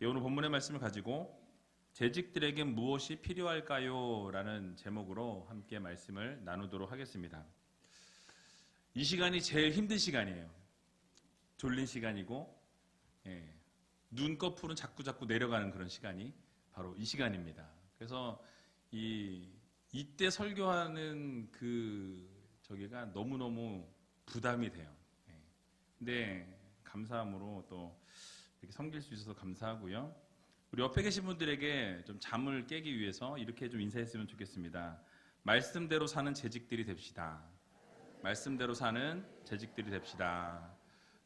오늘 본문의 말씀을 가지고 재직들에게 무엇이 필요할까요? 라는 제목으로 함께 말씀을 나누도록 하겠습니다. 이 시간이 제일 힘든 시간이에요. 졸린 시간이고 눈꺼풀은 자꾸 내려가는 그런 시간이 바로 이 시간입니다. 그래서 이때 설교하는 저기가 너무너무 부담이 돼요. 근데 감사함으로 또 이렇게 섬길 수 있어서 감사하고요. 우리 옆에 계신 분들에게 좀 잠을 깨기 위해서 이렇게 좀 인사했으면 좋겠습니다. 말씀대로 사는 재직들이 됩시다. 말씀대로 사는 재직들이 됩시다.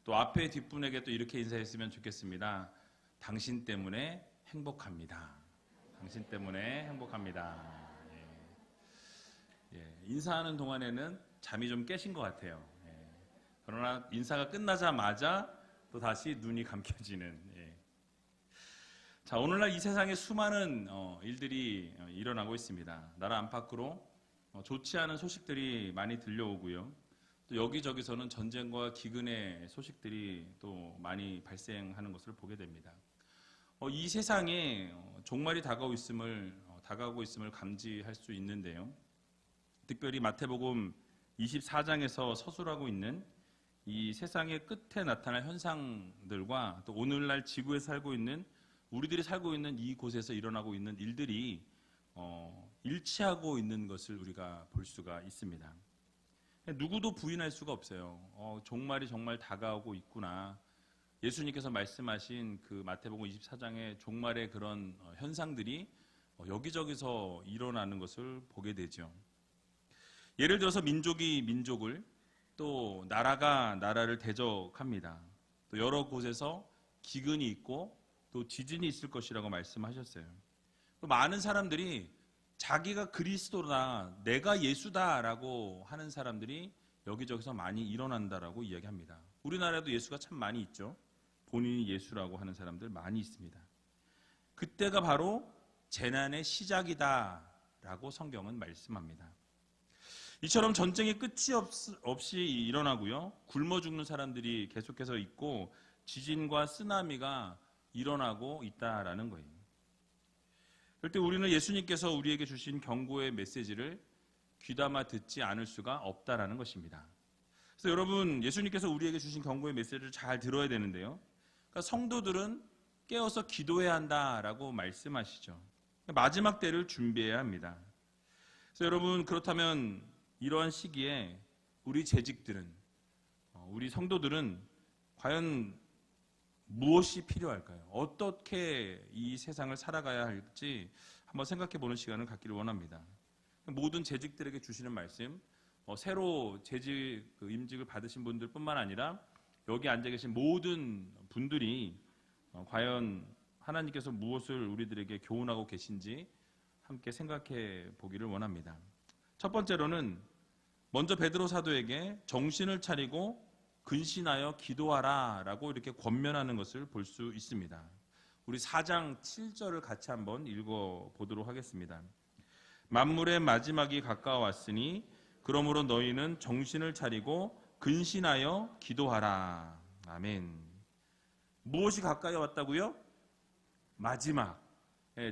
또 앞에 뒷분에게 또 이렇게 인사했으면 좋겠습니다. 당신 때문에 행복합니다. 당신 때문에 행복합니다. 인사하는 동안에는 잠이 좀 깨신 것 같아요. 그러나 인사가 끝나자마자 또 다시 눈이 감겨지는. 자, 오늘날 이 세상에 수많은 일들이 일어나고 있습니다. 나라 안팎으로 좋지 않은 소식들이 많이 들려오고요. 또 여기저기서는 전쟁과 기근의 소식들이 또 많이 발생하는 것을 보게 됩니다. 이 세상에 종말이 다가오고 있음을 감지할 수 있는데요. 특별히 마태복음 24장에서 서술하고 있는 이 세상의 끝에 나타날 현상들과 또 오늘날 지구에 살고 있는 우리들이 살고 있는 이곳에서 일어나고 있는 일들이 일치하고 있는 것을 우리가 볼 수가 있습니다. 누구도 부인할 수가 없어요. 종말이 정말 다가오고 있구나. 예수님께서 말씀하신 그 마태복음 24장의 종말의 그런 현상들이 여기저기서 일어나는 것을 보게 되죠. 예를 들어서 민족이 민족을, 또 나라가 나라를 대적합니다. 또 여러 곳에서 기근이 있고 또 지진이 있을 것이라고 말씀하셨어요. 또 많은 사람들이 자기가 그리스도다, 내가 예수다라고 하는 사람들이 여기저기서 많이 일어난다라고 이야기합니다. 우리나라에도 예수가 참 많이 있죠. 본인이 예수라고 하는 사람들 많이 있습니다. 그때가 바로 재난의 시작이다라고 성경은 말씀합니다. 이처럼 전쟁이 끝이 없이 일어나고요. 굶어 죽는 사람들이 계속해서 있고 지진과 쓰나미가 일어나고 있다라는 거예요. 그럴 때 우리는 예수님께서 우리에게 주신 경고의 메시지를 귀담아 듣지 않을 수가 없다라는 것입니다. 그래서 여러분, 예수님께서 우리에게 주신 경고의 메시지를 잘 들어야 되는데요. 그러니까 성도들은 깨어서 기도해야 한다라고 말씀하시죠. 마지막 때를 준비해야 합니다. 그래서 여러분, 그렇다면 이러한 시기에 우리 재직들은, 우리 성도들은 과연 무엇이 필요할까요? 어떻게 이 세상을 살아가야 할지 한번 생각해 보는 시간을 갖기를 원합니다. 모든 재직들에게 주시는 말씀, 새로 재직, 임직을 받으신 분들 뿐만 아니라 여기 앉아 계신 모든 분들이 과연 하나님께서 무엇을 우리들에게 교훈하고 계신지 함께 생각해 보기를 원합니다. 첫 번째로는 먼저 베드로 사도에게 정신을 차리고 근신하여 기도하라 라고 이렇게 권면하는 것을 볼 수 있습니다. 우리 4장 7절을 같이 한번 읽어보도록 하겠습니다. 만물의 마지막이 가까워왔으니 그러므로 너희는 정신을 차리고 근신하여 기도하라. 아멘. 무엇이 가까이 왔다고요? 마지막.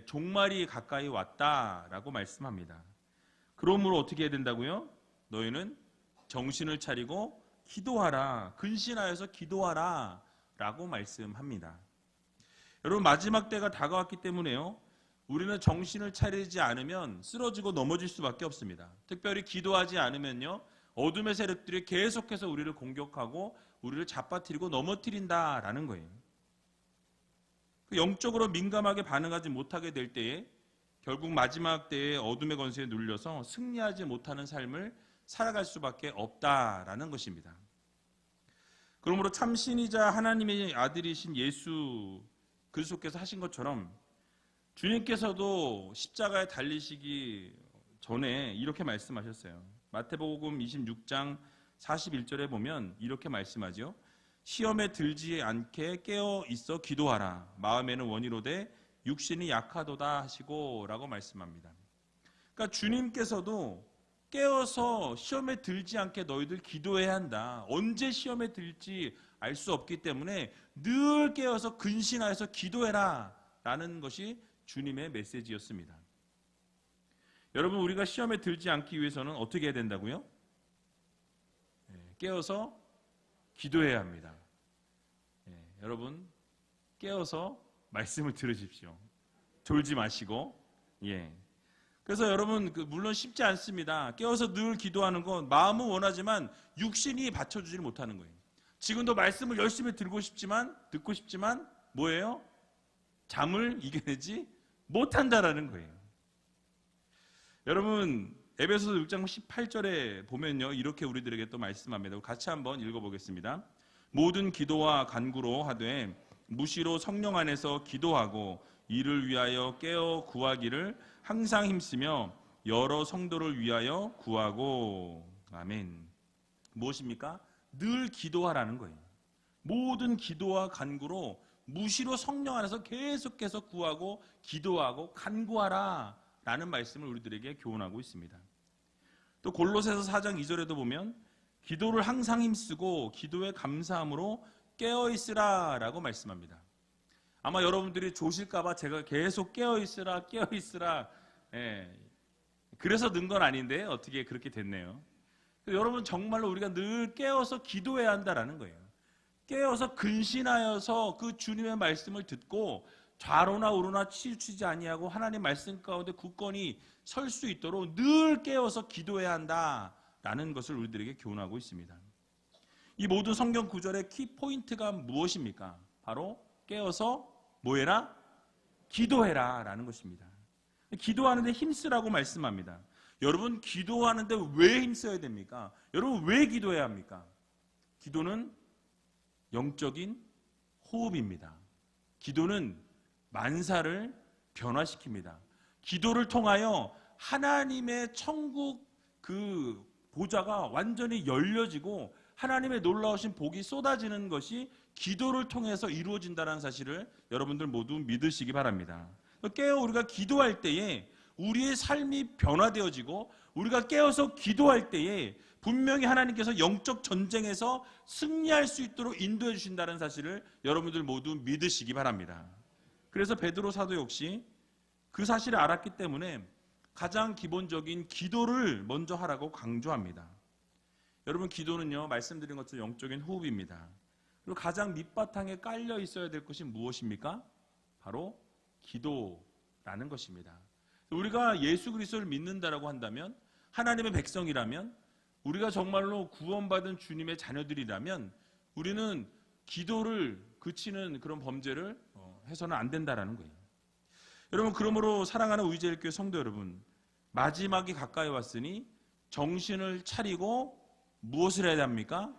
종말이 가까이 왔다라고 말씀합니다. 그러므로 어떻게 해야 된다고요? 너희는 정신을 차리고 기도하라, 근신하여서 기도하라 라고 말씀합니다. 여러분, 마지막 때가 다가왔기 때문에요, 우리는 정신을 차리지 않으면 쓰러지고 넘어질 수밖에 없습니다. 특별히 기도하지 않으면요, 어둠의 세력들이 계속해서 우리를 공격하고 우리를 잡아뜨리고 넘어뜨린다라는 거예요. 영적으로 민감하게 반응하지 못하게 될 때에 결국 마지막 때에 어둠의 권세에 눌려서 승리하지 못하는 삶을 살아갈 수밖에 없다라는 것입니다. 그러므로 참 신이자 하나님의 아들이신 예수 그리스도께서 하신 것처럼 주님께서도 십자가에 달리시기 전에 이렇게 말씀하셨어요. 마태복음 26장 41절에 보면 이렇게 말씀하죠. 시험에 들지 않게 깨어 있어 기도하라. 마음에는 원이로되 육신이 약하도다 하시고 라고 말씀합니다. 그러니까 주님께서도 깨어서 시험에 들지 않게 너희들 기도해야 한다. 언제 시험에 들지 알 수 없기 때문에 늘 깨어서 근신하여서 기도해라 라는 것이 주님의 메시지였습니다. 여러분, 우리가 시험에 들지 않기 위해서는 어떻게 해야 된다고요? 깨어서 기도해야 합니다. 여러분, 깨어서 말씀을 들으십시오. 졸지 마시고. 그래서 여러분, 물론 쉽지 않습니다. 깨어서 늘 기도하는 건 마음은 원하지만 육신이 받쳐주지 못하는 거예요. 지금도 말씀을 열심히 듣고 싶지만 뭐예요? 잠을 이겨내지 못한다라는 거예요. 여러분, 에베소서 6장 18절에 보면요, 이렇게 우리들에게 또 말씀합니다. 같이 한번 읽어보겠습니다. 모든 기도와 간구로 하되 무시로 성령 안에서 기도하고 이를 위하여 깨어 구하기를 항상 힘쓰며 여러 성도를 위하여 구하고. 아멘. 무엇입니까? 늘 기도하라는 거예요. 모든 기도와 간구로 무시로 성령 안에서 계속해서 구하고 기도하고 간구하라 라는 말씀을 우리들에게 교훈하고 있습니다. 또 골로새서 4장 2절에도 보면 기도를 항상 힘쓰고 기도에 감사함으로 깨어있으라 라고 말씀합니다. 아마 여러분들이 조실까봐 제가 계속 깨어있으라 그래서 는 건 아닌데 어떻게 그렇게 됐네요. 여러분, 정말로 우리가 늘 깨어서 기도해야 한다라는 거예요. 깨어서 근신하여서 그 주님의 말씀을 듣고 좌로나 우로나 치우치지 아니하고 하나님 말씀 가운데 굳건히 설 수 있도록 늘 깨어서 기도해야 한다라는 것을 우리들에게 교훈하고 있습니다. 이 모든 성경 구절의 키포인트가 무엇입니까? 바로 깨어서 뭐해라? 기도해라 라는 것입니다. 기도하는데 힘쓰라고 말씀합니다. 여러분, 기도하는데 왜 힘써야 됩니까? 여러분, 왜 기도해야 합니까? 기도는 영적인 호흡입니다. 기도는 만사를 변화시킵니다. 기도를 통하여 하나님의 천국 그 보좌가 완전히 열려지고 하나님의 놀라우신 복이 쏟아지는 것이 기도를 통해서 이루어진다는 사실을 여러분들 모두 믿으시기 바랍니다. 깨어 우리가 기도할 때에 우리의 삶이 변화되어지고 우리가 깨어서 기도할 때에 분명히 하나님께서 영적 전쟁에서 승리할 수 있도록 인도해 주신다는 사실을 여러분들 모두 믿으시기 바랍니다. 그래서 베드로 사도 역시 그 사실을 알았기 때문에 가장 기본적인 기도를 먼저 하라고 강조합니다. 여러분, 기도는요, 말씀드린 것처럼 영적인 호흡입니다. 그리고 가장 밑바탕에 깔려 있어야 될 것이 무엇입니까? 바로 기도라는 것입니다. 우리가 예수 그리스도를 믿는다라고 한다면, 하나님의 백성이라면, 우리가 정말로 구원받은 주님의 자녀들이라면 우리는 기도를 그치는 그런 범죄를 해서는 안 된다라는 거예요. 여러분, 그러므로 사랑하는 의제일교회 성도 여러분, 마지막이 가까이 왔으니 정신을 차리고 무엇을 해야 합니까?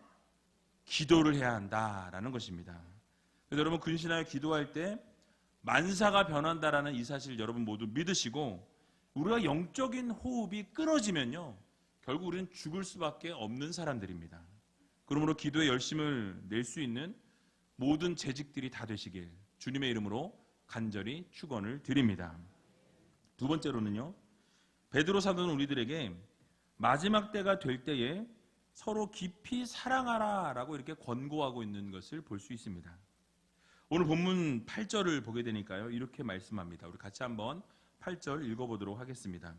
기도를 해야 한다라는 것입니다. 그래서 여러분, 근신하여 기도할 때 만사가 변한다라는 이 사실 여러분 모두 믿으시고, 우리가 영적인 호흡이 끊어지면요, 결국 우리는 죽을 수밖에 없는 사람들입니다. 그러므로 기도에 열심을 낼 수 있는 모든 재직들이 다 되시길 주님의 이름으로 간절히 축원을 드립니다. 두 번째로는요, 베드로 사도는 우리들에게 마지막 때가 될 때에 서로 깊이 사랑하라 라고 이렇게 권고하고 있는 것을 볼 수 있습니다. 오늘 본문 8절을 보게 되니까요, 이렇게 말씀합니다. 우리 같이 한번 8절 읽어보도록 하겠습니다.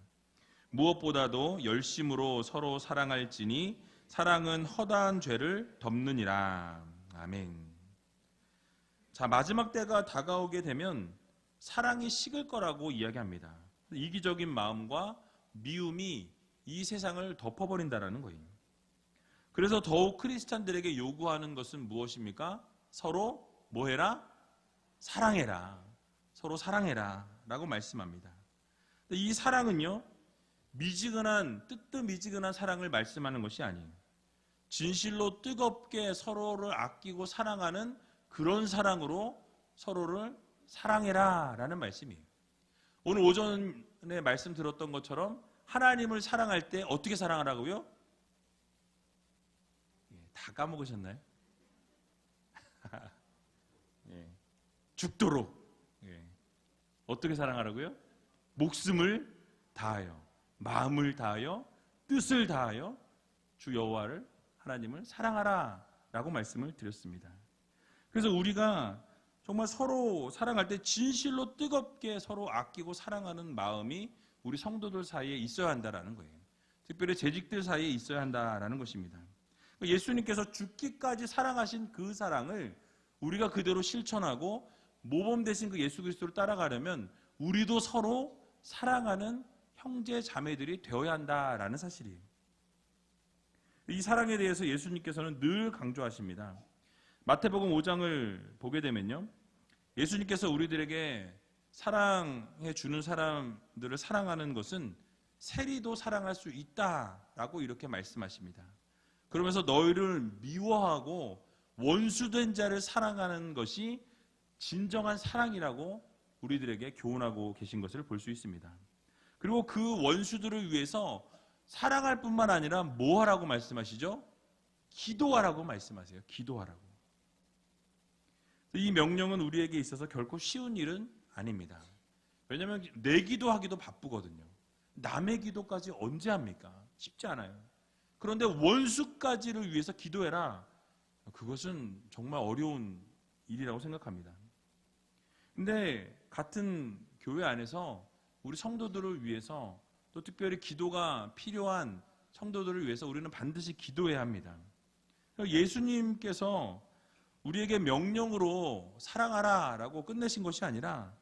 무엇보다도 열심으로 서로 사랑할지니 사랑은 허다한 죄를 덮느니라. 아멘. 자, 마지막 때가 다가오게 되면 사랑이 식을 거라고 이야기합니다. 이기적인 마음과 미움이 이 세상을 덮어버린다라는 거예요. 그래서 더욱 크리스찬들에게 요구하는 것은 무엇입니까? 서로 뭐해라? 사랑해라. 서로 사랑해라 라고 말씀합니다. 이 사랑은요, 뜨뜻미지근한 사랑을 말씀하는 것이 아니에요. 진실로 뜨겁게 서로를 아끼고 사랑하는 그런 사랑으로 서로를 사랑해라 라는 말씀이에요. 오늘 오전에 말씀 들었던 것처럼 하나님을 사랑할 때 어떻게 사랑하라고요? 다 까먹으셨나요? 죽도록. 어떻게 사랑하라고요? 목숨을 다하여, 마음을 다하여, 뜻을 다하여 주 여호와를 하나님을 사랑하라라고 말씀을 드렸습니다. 그래서 우리가 정말 서로 사랑할 때 진실로 뜨겁게 서로 아끼고 사랑하는 마음이 우리 성도들 사이에 있어야 한다라는 거예요. 특별히 재직들 사이에 있어야 한다라는 것입니다. 예수님께서 죽기까지 사랑하신 그 사랑을 우리가 그대로 실천하고 모범 되신 그 예수 그리스도를 따라가려면 우리도 서로 사랑하는 형제 자매들이 되어야 한다라는 사실이에요. 이 사랑에 대해서 예수님께서는 늘 강조하십니다. 마태복음 5장을 보게 되면요, 예수님께서 우리들에게 사랑해 주는 사람들을 사랑하는 것은 세리도 사랑할 수 있다라고 이렇게 말씀하십니다. 그러면서 너희를 미워하고 원수된 자를 사랑하는 것이 진정한 사랑이라고 우리들에게 교훈하고 계신 것을 볼 수 있습니다. 그리고 그 원수들을 위해서 사랑할 뿐만 아니라 뭐 하라고 말씀하시죠? 기도하라고 말씀하세요. 기도하라고. 이 명령은 우리에게 있어서 결코 쉬운 일은 아닙니다. 왜냐하면 내 기도하기도 바쁘거든요. 남의 기도까지 언제 합니까? 쉽지 않아요. 그런데 원수까지를 위해서 기도해라. 그것은 정말 어려운 일이라고 생각합니다. 근데 같은 교회 안에서 우리 성도들을 위해서 또 특별히 기도가 필요한 성도들을 위해서 우리는 반드시 기도해야 합니다. 예수님께서 우리에게 명령으로 사랑하라라고 끝내신 것이 아니라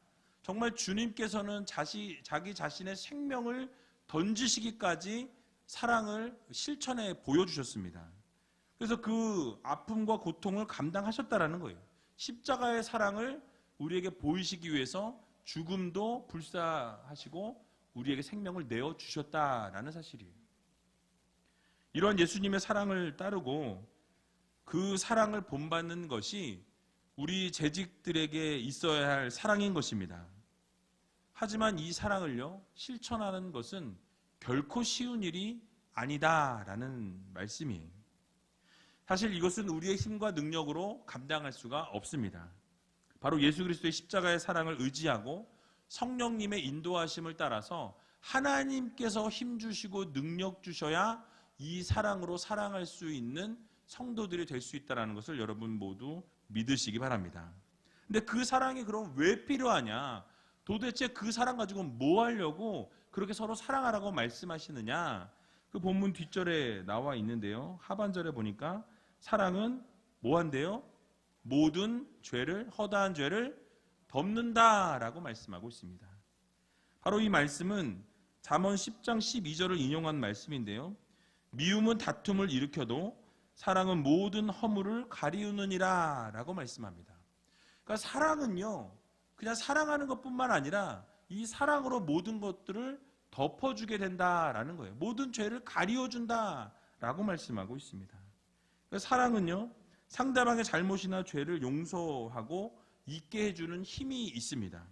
정말 주님께서는 자기 자신의 생명을 던지시기까지 사랑을 실천해 보여주셨습니다. 그래서 그 아픔과 고통을 감당하셨다라는 거예요. 십자가의 사랑을 우리에게 보이시기 위해서 죽음도 불사하시고 우리에게 생명을 내어주셨다라는 사실이에요. 이런 예수님의 사랑을 따르고 그 사랑을 본받는 것이 우리 재직들에게 있어야 할 사랑인 것입니다. 하지만 이 사랑을요, 실천하는 것은 결코 쉬운 일이 아니다라는 말씀이에요. 사실 이것은 우리의 힘과 능력으로 감당할 수가 없습니다. 바로 예수 그리스도의 십자가의 사랑을 의지하고 성령님의 인도하심을 따라서 하나님께서 힘 주시고 능력 주셔야 이 사랑으로 사랑할 수 있는 성도들이 될 수 있다는 것을 여러분 모두 믿으시기 바랍니다. 근데 그 사랑이 그럼 왜 필요하냐? 도대체 그 사랑 가지고 뭐 하려고 그렇게 서로 사랑하라고 말씀하시느냐? 그 본문 뒷절에 나와 있는데요. 하반절에 보니까 사랑은 뭐 한대요? 모든 죄를, 허다한 죄를 덮는다라고 말씀하고 있습니다. 바로 이 말씀은 잠언 10장 12절을 인용한 말씀인데요. 미움은 다툼을 일으켜도 사랑은 모든 허물을 가리우느니라 라고 말씀합니다. 그러니까 사랑은요, 그냥 사랑하는 것뿐만 아니라 이 사랑으로 모든 것들을 덮어주게 된다라는 거예요. 모든 죄를 가리워준다라고 말씀하고 있습니다. 그러니까 사랑은요, 상대방의 잘못이나 죄를 용서하고 잊게 해주는 힘이 있습니다.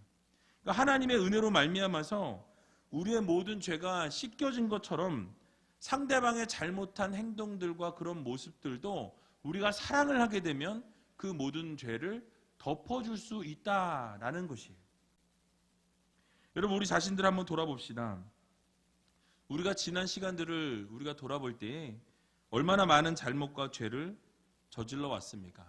그러니까 하나님의 은혜로 말미암아서 우리의 모든 죄가 씻겨진 것처럼 상대방의 잘못한 행동들과 그런 모습들도 우리가 사랑을 하게 되면 그 모든 죄를 덮어줄 수 있다라는 것이에요. 여러분, 우리 자신들 한번 돌아봅시다. 우리가 지난 시간들을 우리가 돌아볼 때에 얼마나 많은 잘못과 죄를 저질러 왔습니까?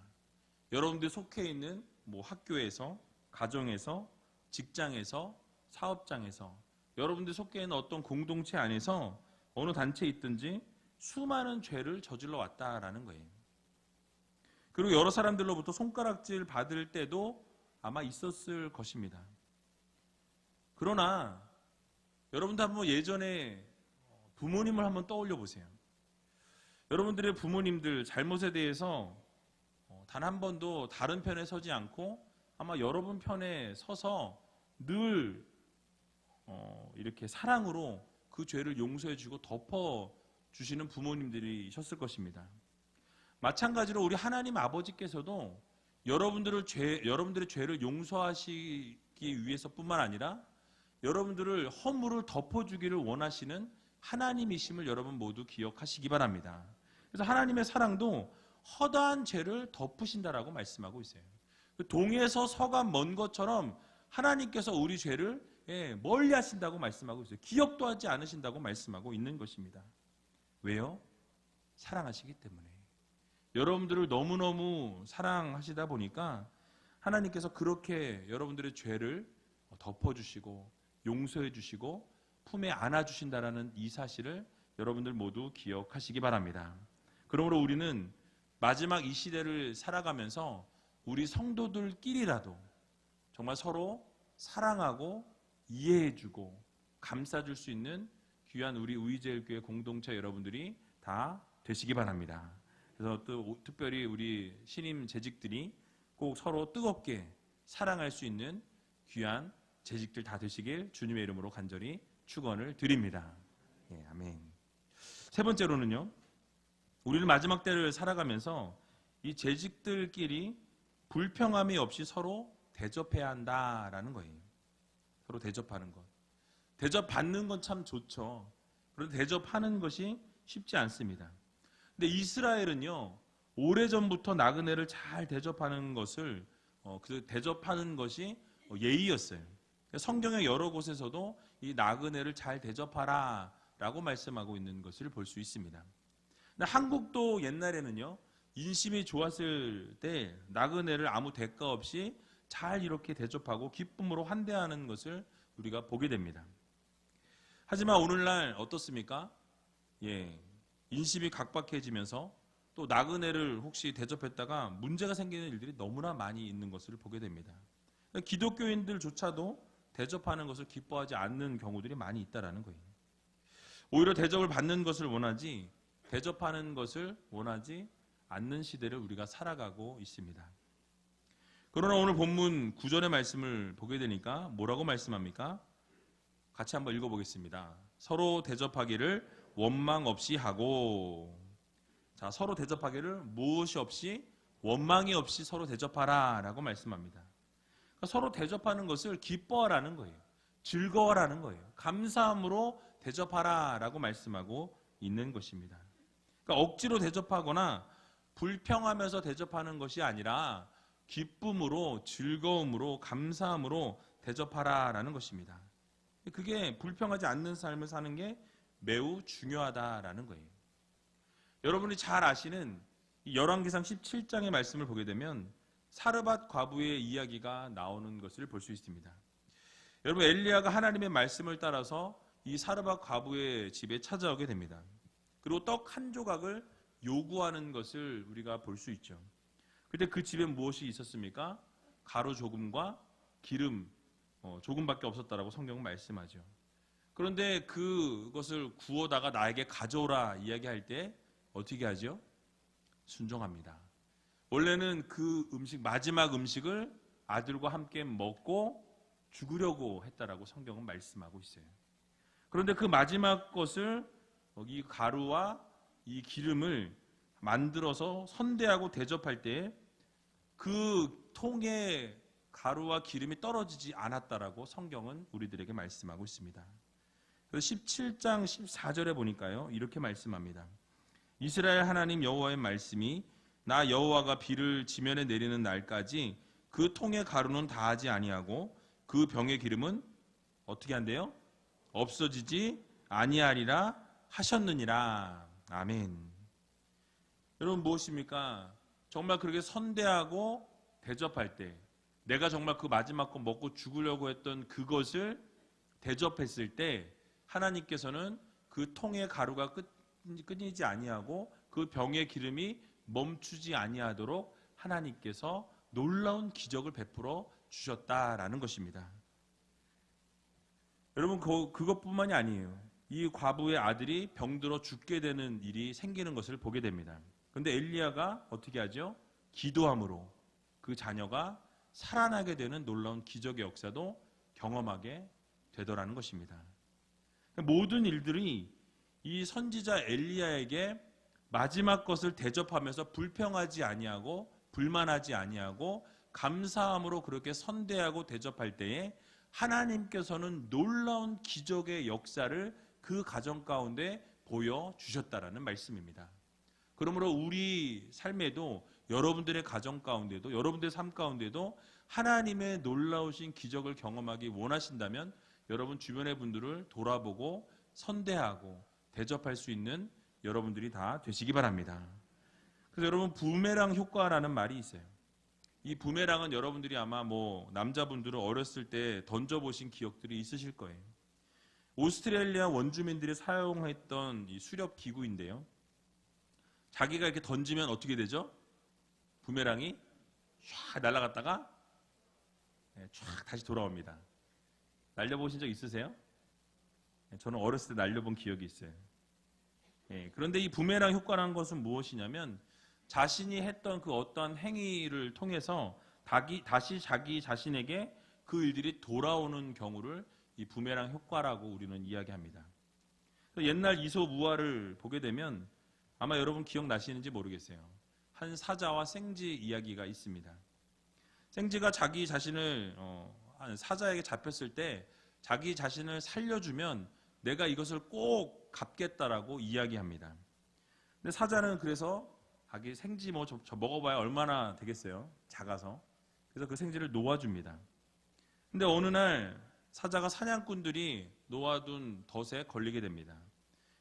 여러분들 속해 있는 학교에서, 가정에서, 직장에서, 사업장에서, 여러분들 속해 있는 어떤 공동체 안에서 어느 단체에 있든지 수많은 죄를 저질러 왔다라는 거예요. 그리고 여러 사람들로부터 손가락질 받을 때도 아마 있었을 것입니다. 그러나 여러분들 한번 예전에 부모님을 한번 떠올려 보세요. 여러분들의 부모님들 잘못에 대해서 단 한 번도 다른 편에 서지 않고 아마 여러분 편에 서서 늘 이렇게 사랑으로 그 죄를 용서해주고 덮어주시는 부모님들이셨을 것입니다. 마찬가지로 우리 하나님 아버지께서도 여러분들의 죄를 용서하시기 위해서뿐만 아니라 여러분들을 허물을 덮어주기를 원하시는 하나님이심을 여러분 모두 기억하시기 바랍니다. 그래서 하나님의 사랑도 허다한 죄를 덮으신다라고 말씀하고 있어요. 동에서 서가 먼 것처럼 하나님께서 우리 죄를 멀리 하신다고 말씀하고 있어요. 기억도 하지 않으신다고 말씀하고 있는 것입니다. 왜요? 사랑하시기 때문에. 여러분들을 너무너무 사랑하시다 보니까 하나님께서 그렇게 여러분들의 죄를 덮어주시고 용서해 주시고 품에 안아주신다라는 이 사실을 여러분들 모두 기억하시기 바랍니다. 그러므로 우리는 마지막 이 시대를 살아가면서 우리 성도들끼리라도 정말 서로 사랑하고 이해해주고 감싸줄 수 있는 귀한 우리 우이제일교회 공동체 여러분들이 다 되시기 바랍니다. 그래서 또 특별히 우리 신임 재직들이 꼭 서로 뜨겁게 사랑할 수 있는 귀한 재직들 다 되시길 주님의 이름으로 간절히 축원을 드립니다. 예, 아멘. 세 번째로는요, 우리는 마지막 때를 살아가면서 이 재직들끼리 불평함이 없이 서로 대접해야 한다라는 거예요. 서로 대접하는 것. 대접받는 건 참 좋죠. 그런데 대접하는 것이 쉽지 않습니다. 근데 이스라엘은요, 오래전부터 나그네를 잘 대접하는 것을 그 대접하는 것이 예의였어요. 성경의 여러 곳에서도 이 나그네를 잘 대접하라 라고 말씀하고 있는 것을 볼 수 있습니다. 근데 한국도 옛날에는요, 인심이 좋았을 때 나그네를 아무 대가 없이 잘 이렇게 대접하고 기쁨으로 환대하는 것을 우리가 보게 됩니다. 하지만 오늘날 어떻습니까? 예, 인심이 각박해지면서 또 나그네를 혹시 대접했다가 문제가 생기는 일들이 너무나 많이 있는 것을 보게 됩니다. 기독교인들조차도 대접하는 것을 기뻐하지 않는 경우들이 많이 있다라는 거예요. 오히려 대접을 받는 것을 원하지 대접하는 것을 원하지 않는 시대를 우리가 살아가고 있습니다. 그러나 오늘 본문 9절의 말씀을 보게 되니까 뭐라고 말씀합니까? 같이 한번 읽어보겠습니다. 서로 대접하기를 원망 없이 하고, 자, 서로 대접하기를 무엇이 없이 원망이 없이 서로 대접하라 라고 말씀합니다. 그러니까 서로 대접하는 것을 기뻐하라는 거예요. 즐거워라는 거예요. 감사함으로 대접하라 라고 말씀하고 있는 것입니다. 그러니까 억지로 대접하거나 불평하면서 대접하는 것이 아니라 기쁨으로, 즐거움으로, 감사함으로 대접하라 라는 것입니다. 그게 불평하지 않는 삶을 사는 게 매우 중요하다라는 거예요. 여러분이 잘 아시는 열왕기상 17장의 말씀을 보게 되면 사르밧 과부의 이야기가 나오는 것을 볼 수 있습니다. 여러분, 엘리야가 하나님의 말씀을 따라서 이 사르밧 과부의 집에 찾아오게 됩니다. 그리고 떡 한 조각을 요구하는 것을 우리가 볼 수 있죠. 그때 그 집에 무엇이 있었습니까? 가루 조금과 기름 조금밖에 없었다라고 성경은 말씀하죠. 그런데 그것을 구워다가 나에게 가져오라 이야기할 때 어떻게 하죠? 순종합니다. 원래는 그 음식, 마지막 음식을 아들과 함께 먹고 죽으려고 했다라고 성경은 말씀하고 있어요. 그런데 그 마지막 것을 이 가루와 이 기름을 만들어서 선대하고 대접할 때 그 통에 가루와 기름이 떨어지지 않았다라고 성경은 우리들에게 말씀하고 있습니다. 그래서 17장 14절에 보니까요, 이렇게 말씀합니다. 이스라엘 하나님 여호와의 말씀이 나 여호와가 비를 지면에 내리는 날까지 그 통의 가루는 다하지 아니하고 그 병의 기름은 어떻게 한대요? 없어지지 아니하리라 하셨느니라. 아멘. 여러분, 무엇입니까? 정말 그렇게 선대하고 대접할 때 내가 정말 그 마지막 거 먹고 죽으려고 했던 그것을 대접했을 때 하나님께서는 그 통의 가루가 끊이지 아니하고 그 병의 기름이 멈추지 아니하도록 하나님께서 놀라운 기적을 베풀어 주셨다라는 것입니다. 여러분, 그것뿐만이 아니에요. 이 과부의 아들이 병들어 죽게 되는 일이 생기는 것을 보게 됩니다. 그런데 엘리야가 어떻게 하죠? 기도함으로 그 자녀가 살아나게 되는 놀라운 기적의 역사도 경험하게 되더라는 것입니다. 모든 일들이 이 선지자 엘리야에게 마지막 것을 대접하면서 불평하지 아니하고 불만하지 아니하고 감사함으로 그렇게 선대하고 대접할 때에 하나님께서는 놀라운 기적의 역사를 그 가정 가운데 보여주셨다라는 말씀입니다. 그러므로 우리 삶에도 여러분들의 가정 가운데도 여러분들의 삶 가운데도 하나님의 놀라우신 기적을 경험하기 원하신다면 여러분 주변의 분들을 돌아보고 선대하고 대접할 수 있는 여러분들이 다 되시기 바랍니다. 그래서 여러분 부메랑 효과라는 말이 있어요. 이 부메랑은 여러분들이 아마 남자분들은 어렸을 때 던져보신 기억들이 있으실 거예요. 오스트레일리아 원주민들이 사용했던 이 수렵 기구인데요. 자기가 이렇게 던지면 어떻게 되죠? 부메랑이 쫙 날아갔다가 쫙 다시 돌아옵니다. 날려보신 적 있으세요? 저는 어렸을 때 날려본 기억이 있어요. 그런데 이 부메랑 효과라는 것은 무엇이냐면 자신이 했던 그 어떠한 행위를 통해서 다시 자기 자신에게 그 일들이 돌아오는 경우를 이 부메랑 효과라고 우리는 이야기합니다. 옛날 이솝 우화를 보게 되면 아마 여러분 기억나시는지 모르겠어요. 한 사자와 생쥐 이야기가 있습니다. 생쥐가 자기 자신을 사자에게 잡혔을 때 자기 자신을 살려주면 내가 이것을 꼭 갚겠다라고 이야기합니다. 근데 사자는 그래서 자기 생쥐 저 먹어봐야 얼마나 되겠어요? 작아서. 그래서 그 생쥐를 놓아줍니다. 근데 어느 날 사자가 사냥꾼들이 놓아둔 덫에 걸리게 됩니다.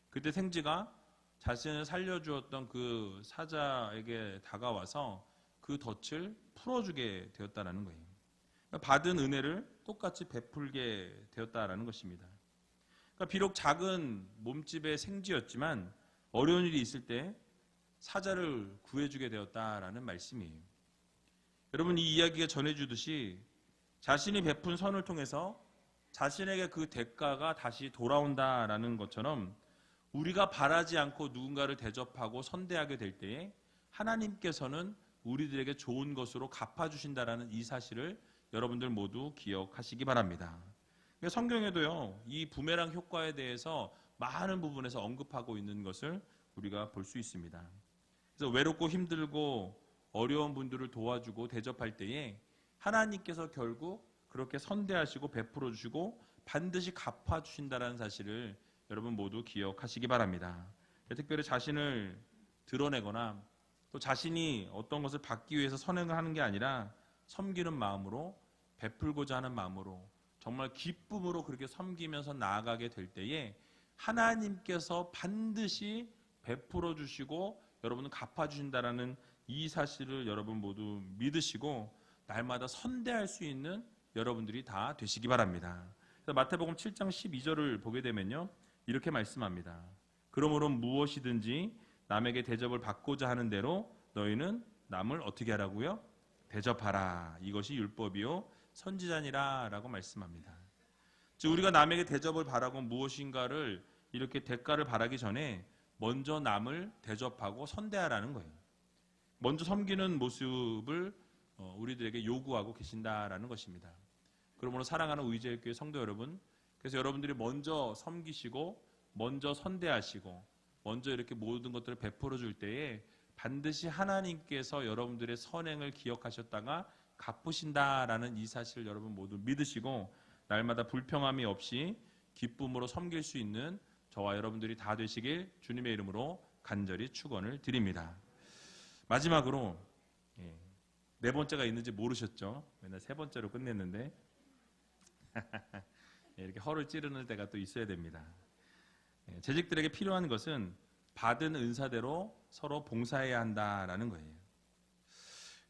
그때 생쥐가 자신을 살려주었던 그 사자에게 다가와서 그 덫을 풀어주게 되었다는 거예요. 받은 은혜를 똑같이 베풀게 되었다는 것입니다. 그러니까 비록 작은 몸집의 생쥐였지만 어려운 일이 있을 때 사자를 구해주게 되었다라는 말씀이에요. 여러분 이 이야기가 전해주듯이 자신이 베푼 선을 통해서 자신에게 그 대가가 다시 돌아온다라는 것처럼 우리가 바라지 않고 누군가를 대접하고 선대하게 될 때에 하나님께서는 우리들에게 좋은 것으로 갚아주신다라는 이 사실을 여러분들 모두 기억하시기 바랍니다. 성경에도요, 이 부메랑 효과에 대해서 많은 부분에서 언급하고 있는 것을 우리가 볼 수 있습니다. 그래서 외롭고 힘들고 어려운 분들을 도와주고 대접할 때에 하나님께서 결국 그렇게 선대하시고 베풀어 주시고 반드시 갚아 주신다는 사실을 여러분 모두 기억하시기 바랍니다. 특별히 자신을 드러내거나 또 자신이 어떤 것을 받기 위해서 선행을 하는 게 아니라 섬기는 마음으로 베풀고자 하는 마음으로 정말 기쁨으로 그렇게 섬기면서 나아가게 될 때에 하나님께서 반드시 베풀어 주시고 여러분은 갚아 주신다라는 이 사실을 여러분 모두 믿으시고 날마다 선대할 수 있는 여러분들이 다 되시기 바랍니다. 그래서 마태복음 7장 12절을 보게 되면요, 이렇게 말씀합니다. 그러므로 무엇이든지 남에게 대접을 받고자 하는 대로 너희는 남을 어떻게 하라고요? 대접하라. 이것이 율법이요 선지자니라 라고 말씀합니다. 즉 우리가 남에게 대접을 바라고 무엇인가를 이렇게 대가를 바라기 전에 먼저 남을 대접하고 선대하라는 거예요. 먼저 섬기는 모습을 우리들에게 요구하고 계신다라는 것입니다. 그러므로 사랑하는 의제교회 성도 여러분, 그래서 여러분들이 먼저 섬기시고 먼저 선대하시고 먼저 이렇게 모든 것들을 베풀어 줄 때에 반드시 하나님께서 여러분들의 선행을 기억하셨다가 갚으신다라는 이 사실을 여러분 모두 믿으시고 날마다 불평함이 없이 기쁨으로 섬길 수 있는 저와 여러분들이 다 되시길 주님의 이름으로 간절히 축원을 드립니다. 마지막으로 네 번째가 있는지 모르셨죠? 맨날 세 번째로 끝냈는데 이렇게 허를 찌르는 때가 또 있어야 됩니다. 재직들에게 필요한 것은 받은 은사대로 서로 봉사해야 한다라는 거예요.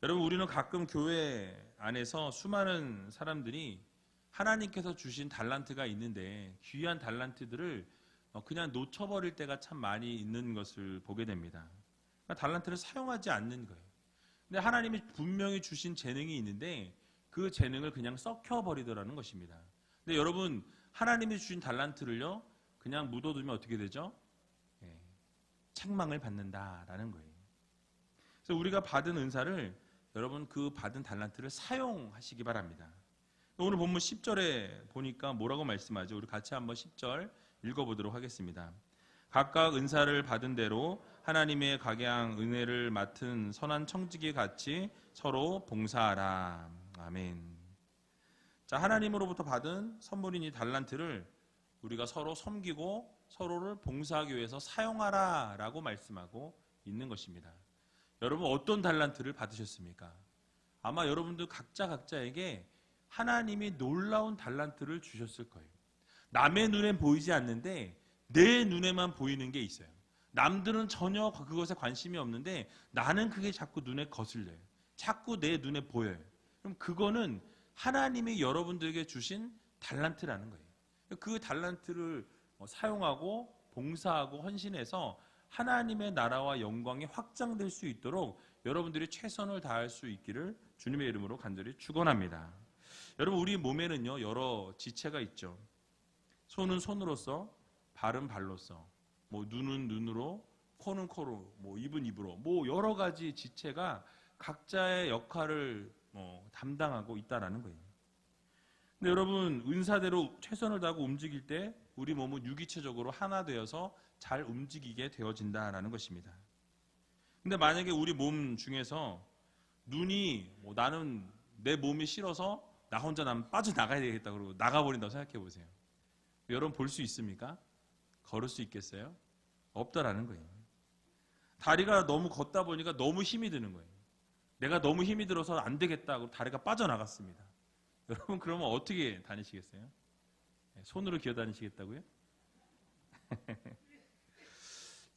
여러분 우리는 가끔 교회 안에서 수많은 사람들이 하나님께서 주신 달란트가 있는데 귀한 달란트들을 그냥 놓쳐버릴 때가 참 많이 있는 것을 보게 됩니다. 그러니까 달란트를 사용하지 않는 거예요. 근데 하나님이 분명히 주신 재능이 있는데 그 재능을 그냥 썩혀버리더라는 것입니다. 근데 여러분 하나님이 주신 달란트를요 그냥 묻어두면 어떻게 되죠? 책망을 받는다라는 거예요. 그래서 우리가 받은 은사를 여러분 그 받은 달란트를 사용하시기 바랍니다. 오늘 본문 10절에 보니까 뭐라고 말씀하죠? 우리 같이 한번 10절 읽어보도록 하겠습니다. 각각 은사를 받은 대로 하나님의 각양 은혜를 맡은 선한 청지기 같이 서로 봉사하라. 아멘. 자, 하나님으로부터 받은 선물인 이 달란트를 우리가 서로 섬기고 서로를 봉사하기 위해서 사용하라 라고 말씀하고 있는 것입니다. 여러분 어떤 달란트를 받으셨습니까? 아마 여러분들 각자에게 하나님이 놀라운 달란트를 주셨을 거예요. 남의 눈엔 보이지 않는데 내 눈에만 보이는 게 있어요. 남들은 전혀 그것에 관심이 없는데 나는 그게 자꾸 눈에 거슬려요. 자꾸 내 눈에 보여요. 그럼 그거는 하나님이 여러분들에게 주신 달란트라는 거예요. 그 달란트를 사용하고 봉사하고 헌신해서 하나님의 나라와 영광이 확장될 수 있도록 여러분들이 최선을 다할 수 있기를 주님의 이름으로 간절히 축원합니다. 여러분, 우리 몸에는요 여러 지체가 있죠. 손은 손으로서, 발은 발로서, 눈은 눈으로, 코는 코로, 입은 입으로, 여러 가지 지체가 각자의 역할을 담당하고 있다라는 거예요. 근데 여러분, 은사대로 최선을 다하고 움직일 때 우리 몸은 유기체적으로 하나 되어서 잘 움직이게 되어진다라는 것입니다. 근데 만약에 우리 몸 중에서 눈이 나는 내 몸이 싫어서 나 혼자 난 빠져나가야 되겠다 그러고 나가버린다고 생각해 보세요. 여러분 볼 수 있습니까? 걸을 수 있겠어요? 없다라는 거예요. 다리가 너무 걷다 보니까 너무 힘이 드는 거예요. 내가 너무 힘이 들어서 안 되겠다고 다리가 빠져나갔습니다. 여러분 그러면 어떻게 다니시겠어요? 손으로 기어 다니시겠다고요?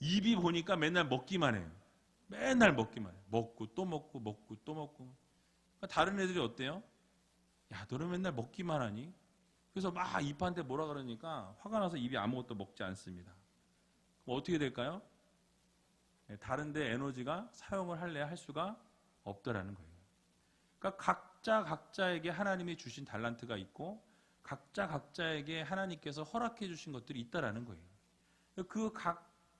입이 보니까 맨날 먹기만 해요. 맨날 먹기만 해요. 먹고 또 먹고 먹고 또 먹고. 다른 애들이 어때요? 야, 너는 맨날 먹기만 하니? 그래서 막 입한테 뭐라 그러니까 화가 나서 입이 아무것도 먹지 않습니다. 그럼 어떻게 될까요? 다른데 에너지가 사용을 할래야 할 수가 없더라는 거예요. 그러니까 각자에게 하나님이 주신 달란트가 있고 각자에게 하나님께서 허락해 주신 것들이 있다라는 거예요.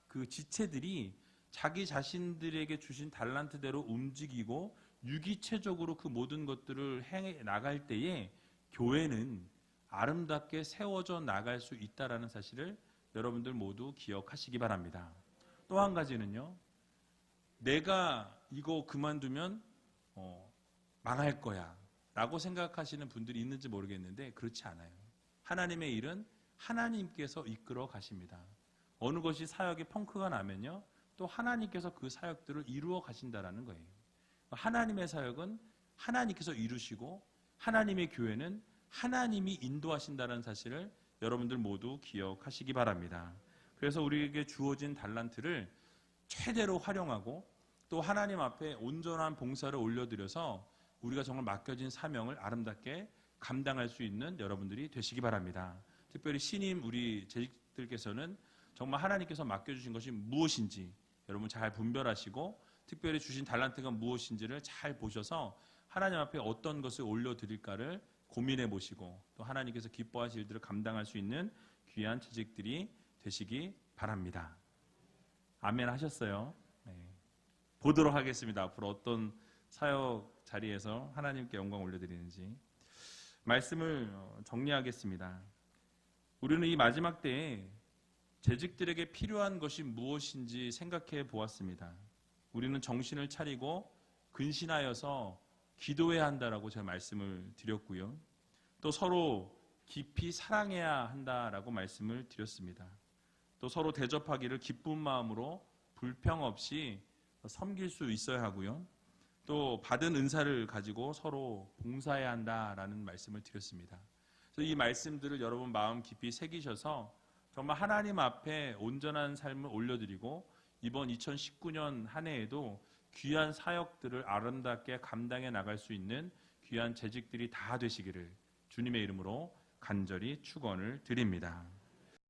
그 지체들이 자기 자신들에게 주신 달란트대로 움직이고 유기체적으로 그 모든 것들을 해 나갈 때에 교회는 아름답게 세워져 나갈 수 있다라는 사실을 여러분들 모두 기억하시기 바랍니다. 또 한 가지는요, 내가 이거 그만두면 망할 거야 라고 생각하시는 분들이 있는지 모르겠는데 그렇지 않아요. 하나님의 일은 하나님께서 이끌어 가십니다. 어느 것이 사역의 펑크가 나면요, 또 하나님께서 그 사역들을 이루어 가신다라는 거예요. 하나님의 사역은 하나님께서 이루시고 하나님의 교회는 하나님이 인도하신다는 사실을 여러분들 모두 기억하시기 바랍니다. 그래서 우리에게 주어진 달란트를 최대로 활용하고 또 하나님 앞에 온전한 봉사를 올려드려서 우리가 정말 맡겨진 사명을 아름답게 감당할 수 있는 여러분들이 되시기 바랍니다. 특별히 신임 우리 재직들께서는 정말 하나님께서 맡겨주신 것이 무엇인지 여러분 잘 분별하시고 특별히 주신 달란트가 무엇인지를 잘 보셔서 하나님 앞에 어떤 것을 올려드릴까를 고민해 보시고 또 하나님께서 기뻐하실 일들을 감당할 수 있는 귀한 재직들이 되시기 바랍니다. 아멘 하셨어요? 네. 보도록 하겠습니다. 앞으로 어떤 사역 자리에서 하나님께 영광 올려드리는지. 말씀을 정리하겠습니다. 우리는 이 마지막 때에 재직들에게 필요한 것이 무엇인지 생각해 보았습니다. 우리는 정신을 차리고 근신하여서 기도해야 한다라고 제가 말씀을 드렸고요. 또 서로 깊이 사랑해야 한다라고 말씀을 드렸습니다. 또 서로 대접하기를 기쁜 마음으로 불평 없이 섬길 수 있어야 하고요. 또 받은 은사를 가지고 서로 봉사해야 한다라는 말씀을 드렸습니다. 그래서 이 말씀들을 여러분 마음 깊이 새기셔서 정말 하나님 앞에 온전한 삶을 올려드리고 이번 2019년 한 해에도 귀한 사역들을 아름답게 감당해 나갈 수 있는 귀한 재직들이 다 되시기를 주님의 이름으로 간절히 축원을 드립니다.